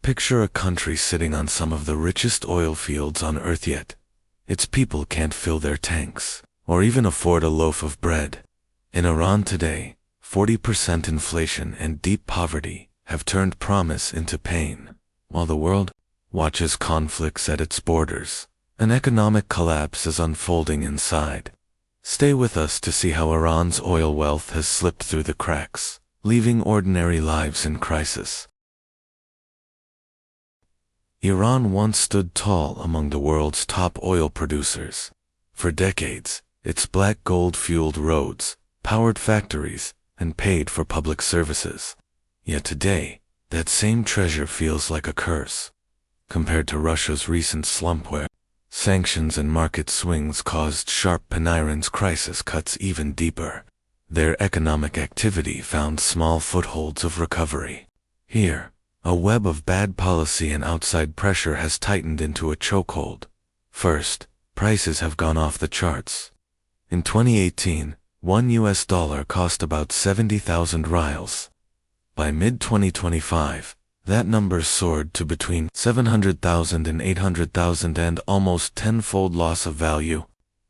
Picture a country sitting on some of the richest oil fields on Earth, yet its people can't fill their tanks or even afford a loaf of bread. In Iran today, 40% inflation and deep poverty have turned promise into pain. While the world watches conflicts at its borders, an economic collapse is unfolding inside. Stay with us to see how Iran's oil wealth has slipped through the cracks, leaving ordinary lives in crisis. Iran once stood tall among the world's top oil producers. For decades, its black gold fueled roads, powered factories, and paid for public services. Yet today, that same treasure feels like a curse. Compared to Russia's recent slump where sanctions and market swings caused sharp Iran's crisis cuts even deeper, their economic activity found small footholds of recovery. Here, a web of bad policy and outside pressure has tightened into a chokehold. First, prices have gone off the charts. In 2018, $1 cost about 70,000 rials. By mid-2025, that number soared to between 700,000 and 800,000, and almost tenfold loss of value.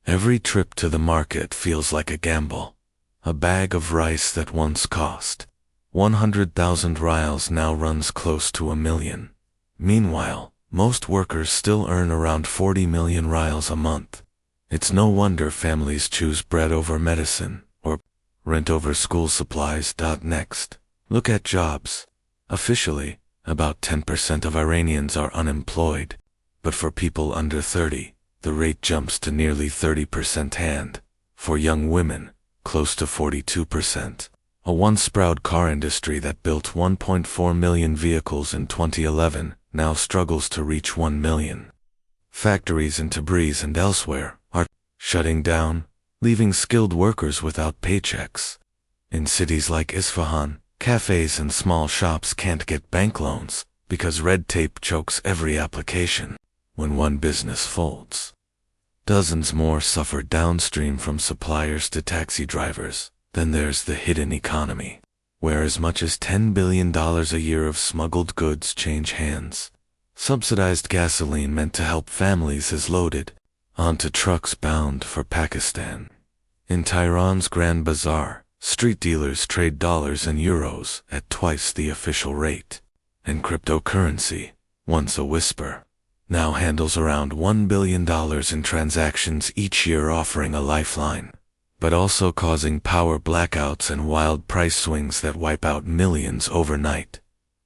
Every trip to the market feels like a gamble. A bag of rice that once cost 100,000 rials now runs close to $1 million. Meanwhile, most workers still earn around 40 million rials a month. It's no wonder families choose bread over medicine, or rent over school supplies. Next, look at jobs. Officially, about 10% of Iranians are unemployed, but for people under 30, the rate jumps to nearly 30%, and for young women, close to 42%. A once proud car industry that built 1.4 million vehicles in 2011 now struggles to reach 1 million. Factories in Tabriz and elsewhere are shutting down, leaving skilled workers without paychecks. In cities like Isfahan, cafes and small shops can't get bank loans because red tape chokes every application. When one business folds, dozens more suffer downstream, from suppliers to taxi drivers. Then there's the hidden economy, where as much as $10 billion a year of smuggled goods change hands. Subsidized gasoline meant to help families is loaded onto trucks bound for Pakistan. In Tehran's Grand Bazaar, street dealers trade dollars and euros at twice the official rate. And cryptocurrency, once a whisper, now handles around $1 billion in transactions each year, offering a lifeline, but also causing power blackouts and wild price swings that wipe out millions overnight.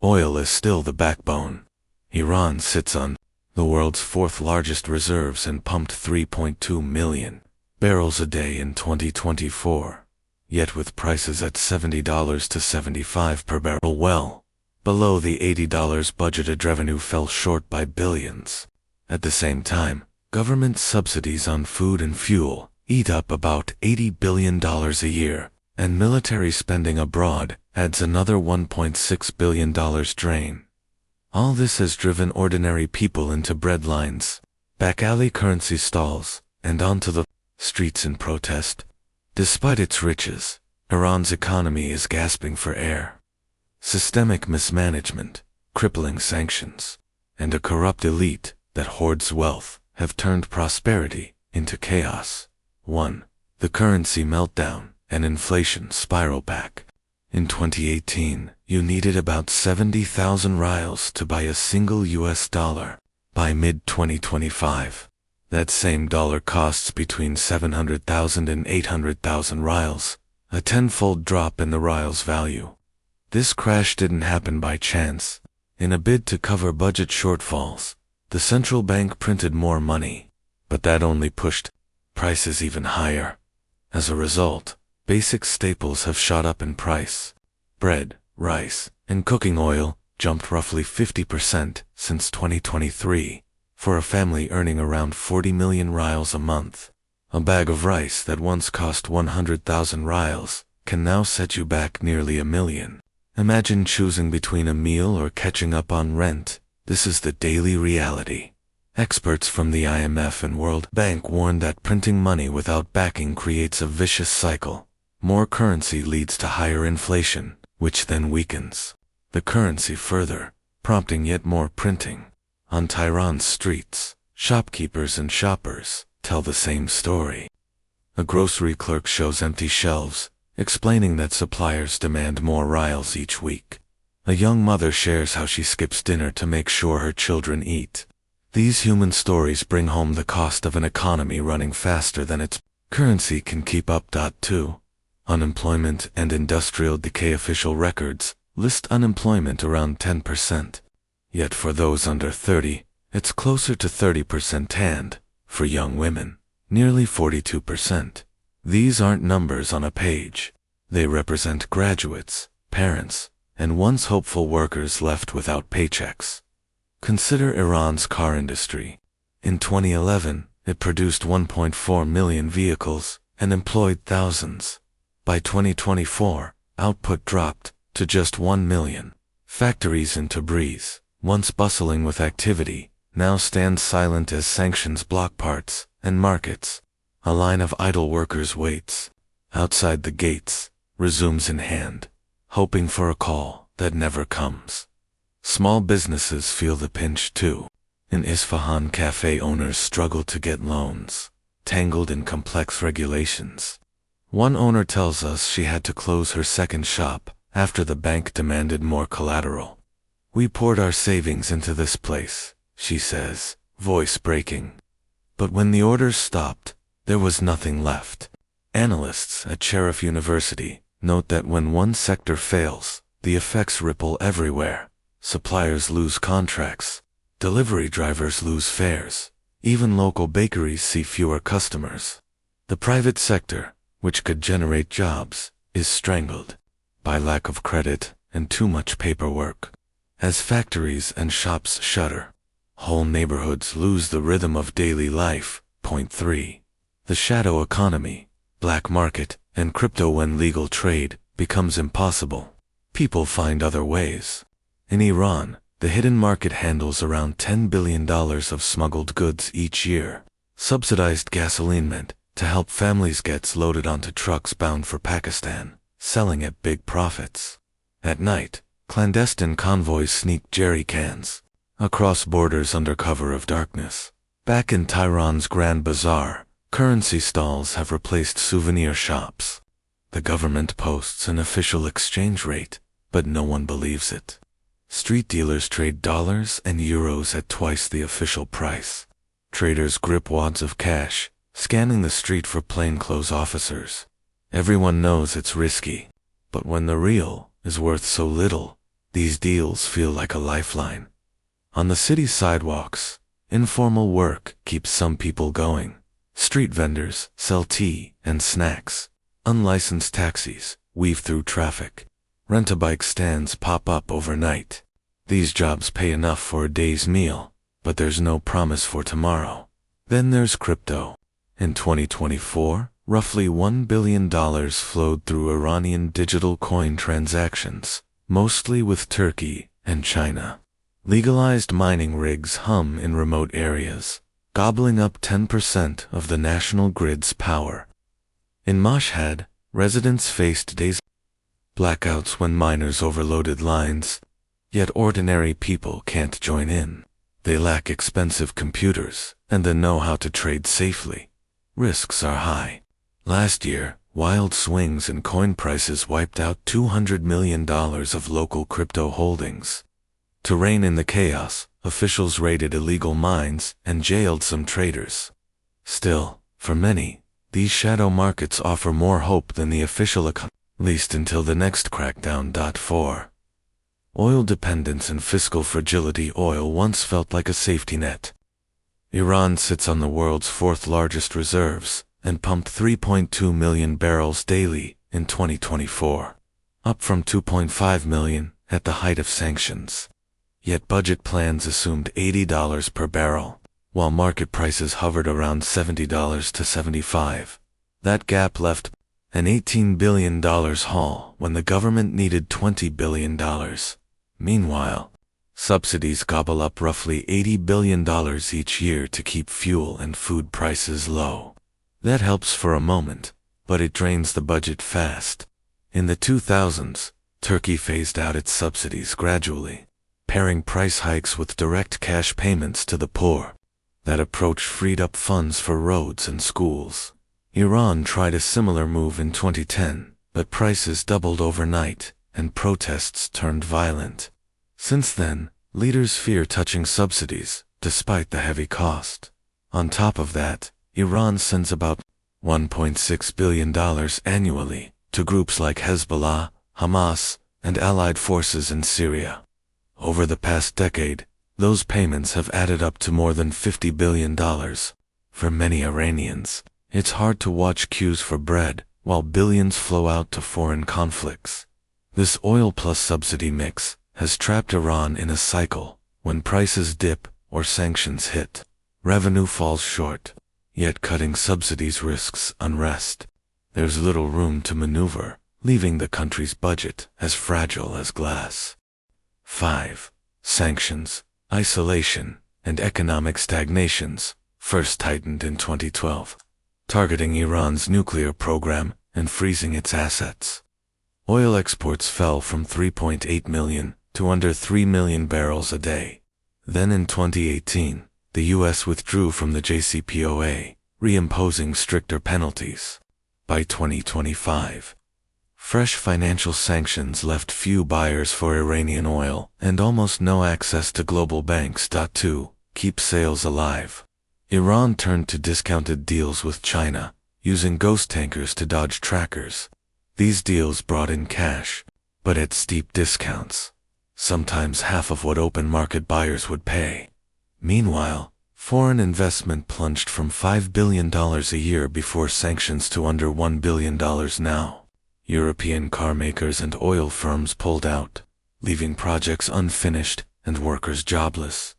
Oil is still the backbone. Iran sits on the world's fourth largest reserves and pumped 3.2 million barrels a day in 2024. Yet with prices at $70 to $75 per barrel, well below the $80 budgeted, revenue fell short by billions. At the same time, government subsidies on food and fuel eat up about $80 billion a year, and military spending abroad adds another $1.6 billion drain. All this has driven ordinary people into breadlines, back alley currency stalls, and onto the streets in protest. Despite its riches, Iran's economy is gasping for air. Systemic mismanagement, crippling sanctions, and a corrupt elite that hoards wealth have turned prosperity into chaos. 1. The currency meltdown and inflation spiral back. In 2018, you needed about 70,000 rials to buy a single US dollar. By mid-2025, that same dollar costs between 700,000 and 800,000 rials, a tenfold drop in the rial's value. This crash didn't happen by chance. In a bid to cover budget shortfalls, the central bank printed more money, but that only pushed prices even higher. As a result, basic staples have shot up in price. Bread, rice, and cooking oil jumped roughly 50% since 2023, for a family earning around 40 million rials a month. A bag of rice that once cost 100,000 rials can now set you back nearly $1 million. Imagine choosing between a meal or catching up on rent. This is the daily reality. Experts from the IMF and World Bank warn that printing money without backing creates a vicious cycle. More currency leads to higher inflation, which then weakens the currency further, prompting yet more printing. On Tehran's streets, shopkeepers and shoppers tell the same story. A grocery clerk shows empty shelves, explaining that suppliers demand more rials each week. A young mother shares how she skips dinner to make sure her children eat. These human stories bring home the cost of an economy running faster than its currency can keep up. 2. Unemployment and industrial decay. Official records list unemployment around 10%. Yet for those under 30, it's closer to 30%, and, for young women, nearly 42%. These aren't numbers on a page. They represent graduates, parents, and once hopeful workers left without paychecks. Consider Iran's car industry. In 2011, it produced 1.4 million vehicles and employed thousands. By 2024, output dropped to just 1 million. Factories in Tabriz, once bustling with activity, now stand silent as sanctions block parts and markets. A line of idle workers waits outside the gates, resumes in hand, hoping for a call that never comes. Small businesses feel the pinch too. In Isfahan, cafe owners struggle to get loans, tangled in complex regulations. One owner tells us she had to close her second shop after the bank demanded more collateral. "We poured our savings into this place," she says, voice breaking. But when the orders stopped, there was nothing left. Analysts at Sharif University note that when one sector fails, the effects ripple everywhere. Suppliers lose contracts, delivery drivers lose fares, even local bakeries see fewer customers. The private sector, which could generate jobs, is strangled by lack of credit and too much paperwork. As factories and shops shutter, whole neighborhoods lose the rhythm of daily life. Point 3. The shadow economy, black market, and crypto. When legal trade becomes impossible, people find other ways. In Iran, the hidden market handles around $10 billion of smuggled goods each year. Subsidized gasoline meant to help families gets loaded onto trucks bound for Pakistan, selling at big profits. At night, clandestine convoys sneak jerry cans across borders under cover of darkness. Back in Tehran's Grand Bazaar, currency stalls have replaced souvenir shops. The government posts an official exchange rate, but no one believes it. Street dealers trade dollars and euros at twice the official price. Traders grip wads of cash, scanning the street for plainclothes officers. Everyone knows it's risky, but when the rial is worth so little, these deals feel like a lifeline. On the city's sidewalks, informal work keeps some people going. Street vendors sell tea and snacks. Unlicensed taxis weave through traffic. Rent-a-bike stands pop up overnight. These jobs pay enough for a day's meal, but there's no promise for tomorrow. Then there's crypto. In 2024, roughly $1 billion flowed through Iranian digital coin transactions, mostly with Turkey and China. Legalized mining rigs hum in remote areas, gobbling up 10% of the national grid's power. In Mashhad, residents faced days blackouts when miners overloaded lines, yet ordinary people can't join in. They lack expensive computers and the know-how to trade safely. Risks are high. Last year, wild swings in coin prices wiped out $200 million of local crypto holdings. To rein in the chaos, officials raided illegal mines and jailed some traders. Still, for many, these shadow markets offer more hope than the official economy, at least until the next crackdown. 4. Oil dependence and fiscal fragility. Oil once felt like a safety net. Iran sits on the world's fourth largest reserves and pumped 3.2 million barrels daily in 2024, up from 2.5 million at the height of sanctions. Yet budget plans assumed $80 per barrel, while market prices hovered around $70 to $75. That gap left an $18 billion haul when the government needed $20 billion. Meanwhile, subsidies gobble up roughly $80 billion each year to keep fuel and food prices low. That helps for a moment, but it drains the budget fast. In the 2000s, Turkey phased out its subsidies gradually. pairing price hikes with direct cash payments to the poor. That approach freed up funds for roads and schools. Iran tried a similar move in 2010, but prices doubled overnight, and protests turned violent. Since then, leaders fear touching subsidies, despite the heavy cost. On top of that, Iran sends about $1.6 billion annually to groups like Hezbollah, Hamas, and allied forces in Syria. Over the past decade, those payments have added up to more than $50 billion. For many Iranians, it's hard to watch queues for bread while billions flow out to foreign conflicts. This oil plus subsidy mix has trapped Iran in a cycle. When prices dip or sanctions hit, revenue falls short, yet cutting subsidies risks unrest. There's little room to maneuver, leaving the country's budget as fragile as glass. 5. Sanctions, isolation, and economic stagnations, first tightened in 2012, targeting Iran's nuclear program and freezing its assets. Oil exports fell from 3.8 million to under 3 million barrels a day. Then in 2018, the U.S. withdrew from the JCPOA, reimposing stricter penalties. By 2025, fresh financial sanctions left few buyers for Iranian oil and almost no access to global banks to keep sales alive. Iran turned to discounted deals with China, using ghost tankers to dodge trackers. These deals brought in cash, but at steep discounts, sometimes half of what open market buyers would pay. Meanwhile, foreign investment plunged from $5 billion a year before sanctions to under $1 billion now. European car makers and oil firms pulled out, leaving projects unfinished and workers jobless.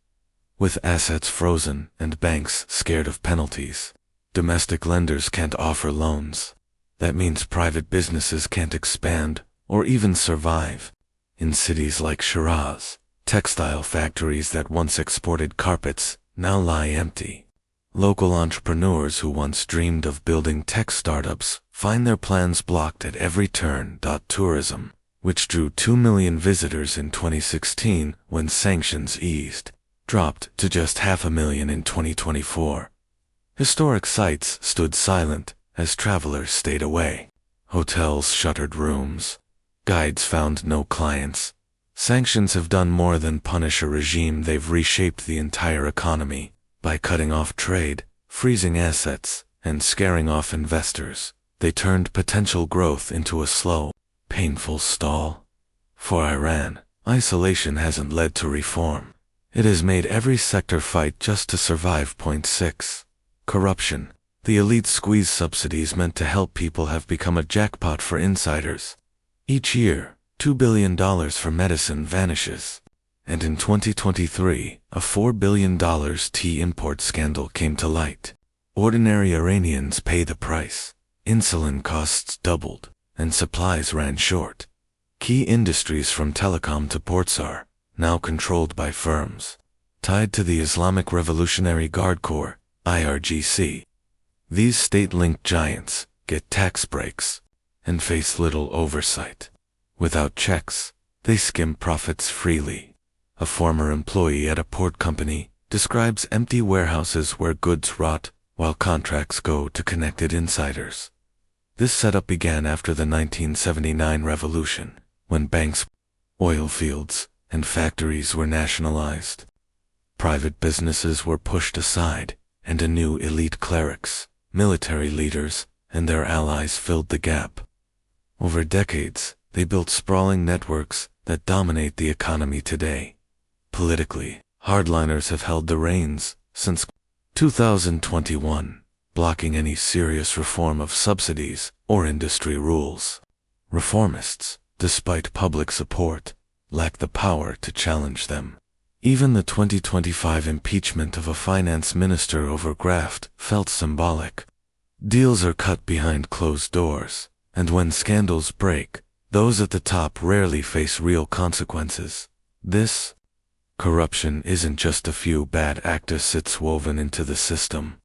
With assets frozen and banks scared of penalties, domestic lenders can't offer loans. That means private businesses can't expand or even survive. In cities like Shiraz, textile factories that once exported carpets now lie empty. Local entrepreneurs who once dreamed of building tech startups find their plans blocked at every turn. Tourism, which drew 2 million visitors in 2016 when sanctions eased, dropped to just 500,000 in 2024. Historic sites stood silent as travelers stayed away. Hotels shuttered rooms. Guides found no clients. Sanctions have done more than punish a regime. They've reshaped the entire economy by cutting off trade, freezing assets, and scaring off investors. They turned potential growth into a slow, painful stall. For Iran, isolation hasn't led to reform. It has made every sector fight just to survive. 6. Corruption. The elite squeeze subsidies meant to help people have become a jackpot for insiders. Each year, $2 billion for medicine vanishes. And in 2023, a $4 billion tea import scandal came to light. Ordinary Iranians pay the price. Insulin costs doubled, and supplies ran short. Key industries from telecom to ports are now controlled by firms tied to the Islamic Revolutionary Guard Corps, IRGC. These state-linked giants get tax breaks and face little oversight. Without checks, they skim profits freely. A former employee at a port company describes empty warehouses where goods rot while contracts go to connected insiders. This setup began after the 1979 revolution, when banks, oil fields, and factories were nationalized. Private businesses were pushed aside, and a new elite clerics, military leaders, and their allies filled the gap. Over decades, they built sprawling networks that dominate the economy today. Politically, hardliners have held the reins since 2021, blocking any serious reform of subsidies or industry rules. Reformists, despite public support, lack the power to challenge them. Even the 2025 impeachment of a finance minister over graft felt symbolic. Deals are cut behind closed doors, and when scandals break, those at the top rarely face real consequences. This corruption isn't just a few bad actors, it's woven into the system.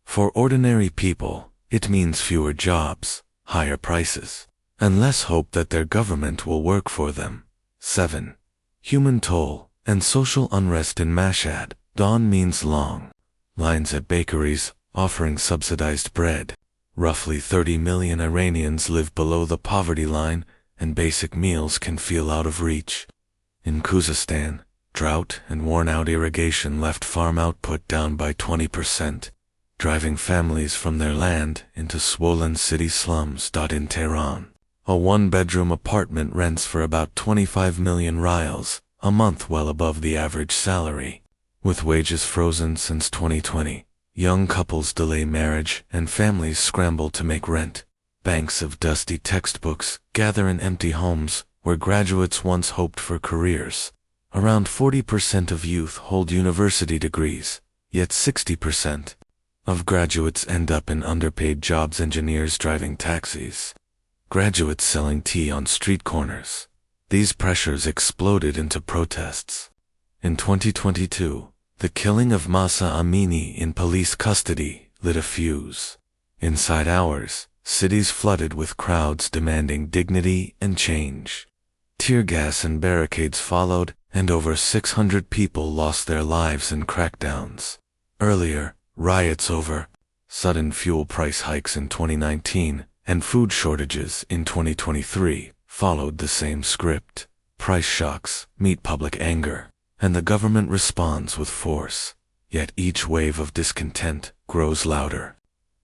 For ordinary people, it means fewer jobs, higher prices, and less hope that their government will work for them. 7. Human toll. And social unrest in Mashhad. Dawn means long lines at bakeries offering subsidized bread. Roughly 30 million Iranians live below the poverty line, and basic meals can feel out of reach. In Khuzestan, drought and worn-out irrigation left farm output down by 20%, driving families from their land into swollen city slums. In Tehran, a one-bedroom apartment rents for about 25 million rials, a month, well above the average salary. With wages frozen since 2020, young couples delay marriage and families scramble to make rent. Banks of dusty textbooks gather in empty homes where graduates once hoped for careers. Around 40% of youth hold university degrees, yet 60% of graduates end up in underpaid jobs: engineers driving taxis, graduates selling tea on street corners. These pressures exploded into protests. In 2022, the killing of Mahsa Amini in police custody lit a fuse. Inside hours, cities flooded with crowds demanding dignity and change. Tear gas and barricades followed, and over 600 people lost their lives in crackdowns. Earlier, riots over sudden fuel price hikes in 2019 and food shortages in 2023 followed the same script. Price shocks meet public anger, and the government responds with force. Yet each wave of discontent grows louder.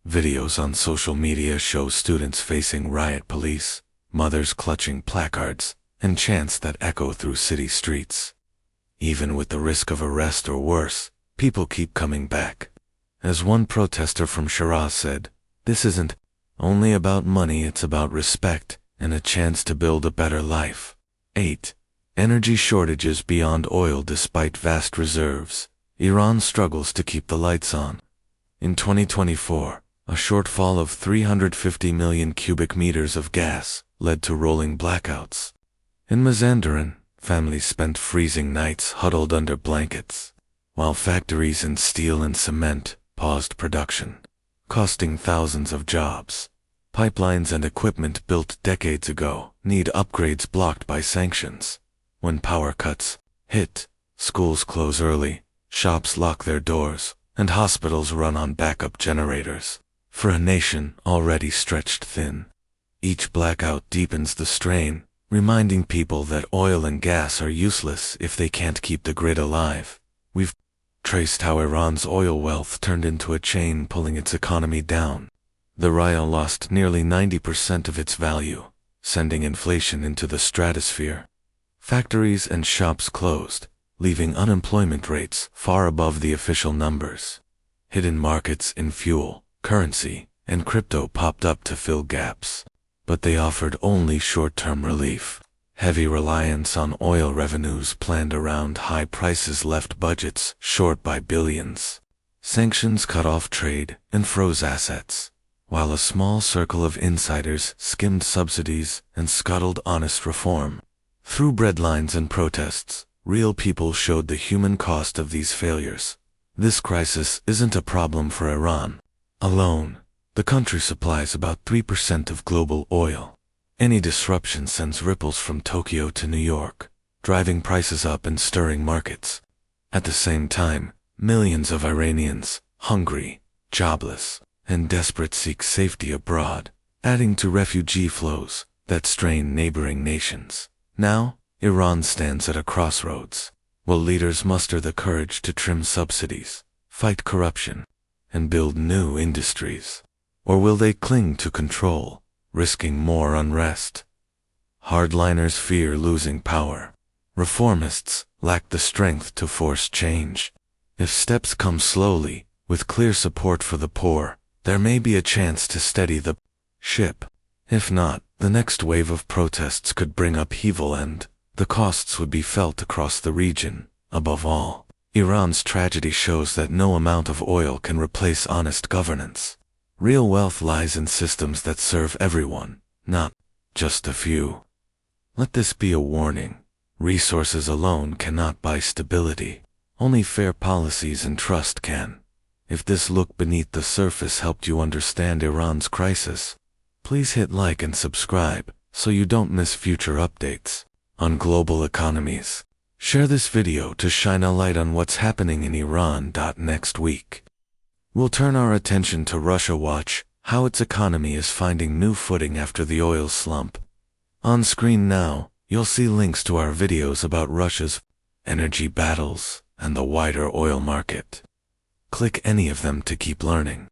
Videos on social media show students facing riot police, mothers clutching placards, and chants that echo through city streets. Even with the risk of arrest or worse, people keep coming back. As one protester from Shiraz said, "This isn't only about money, it's about respect and a chance to build a better life." 8. Energy shortages beyond oil. Despite vast reserves, Iran struggles to keep the lights on. In 2024, a shortfall of 350 million cubic meters of gas led to rolling blackouts. In Mazandaran, families spent freezing nights huddled under blankets, while factories in steel and cement paused production, costing thousands of jobs. Pipelines and equipment built decades ago need upgrades blocked by sanctions. When power cuts hit, schools close early, shops lock their doors, and hospitals run on backup generators. For a nation already stretched thin, each blackout deepens the strain, reminding people that oil and gas are useless if they can't keep the grid alive. We've traced how Iran's oil wealth turned into a chain pulling its economy down. The rial lost nearly 90% of its value, sending inflation into the stratosphere. Factories and shops closed, leaving unemployment rates far above the official numbers. Hidden markets in fuel, currency, and crypto popped up to fill gaps, but they offered only short-term relief. Heavy reliance on oil revenues planned around high prices left budgets short by billions. Sanctions cut off trade and froze assets, while a small circle of insiders skimmed subsidies and scuttled honest reform. Through breadlines and protests, real people showed the human cost of these failures. This crisis isn't a problem for Iran alone. The country supplies about 3% of global oil. Any disruption sends ripples from Tokyo to New York, driving prices up and stirring markets. At the same time, millions of Iranians, hungry, jobless, and desperate, seek safety abroad, adding to refugee flows that strain neighboring nations. Now, Iran stands at a crossroads. Will leaders muster the courage to trim subsidies, fight corruption, and build new industries? Or will they cling to control, risking more unrest? Hardliners fear losing power. Reformists lack the strength to force change. If steps come slowly, with clear support for the poor, there may be a chance to steady the ship. If not, the next wave of protests could bring upheaval, and the costs would be felt across the region. Above all, Iran's tragedy shows that no amount of oil can replace honest governance. Real wealth lies in systems that serve everyone, not just a few. Let this be a warning. Resources alone cannot buy stability. Only fair policies and trust can. If this look beneath the surface helped you understand Iran's crisis, please hit like and subscribe so you don't miss future updates on global economies, Share this video to shine a light on what's happening in Iran. Next week, we'll turn our attention to Russia. Watch how its economy is finding new footing after the oil slump. On screen now, you'll see links to our videos about Russia's energy battles and the wider oil market. Click any of them to keep learning.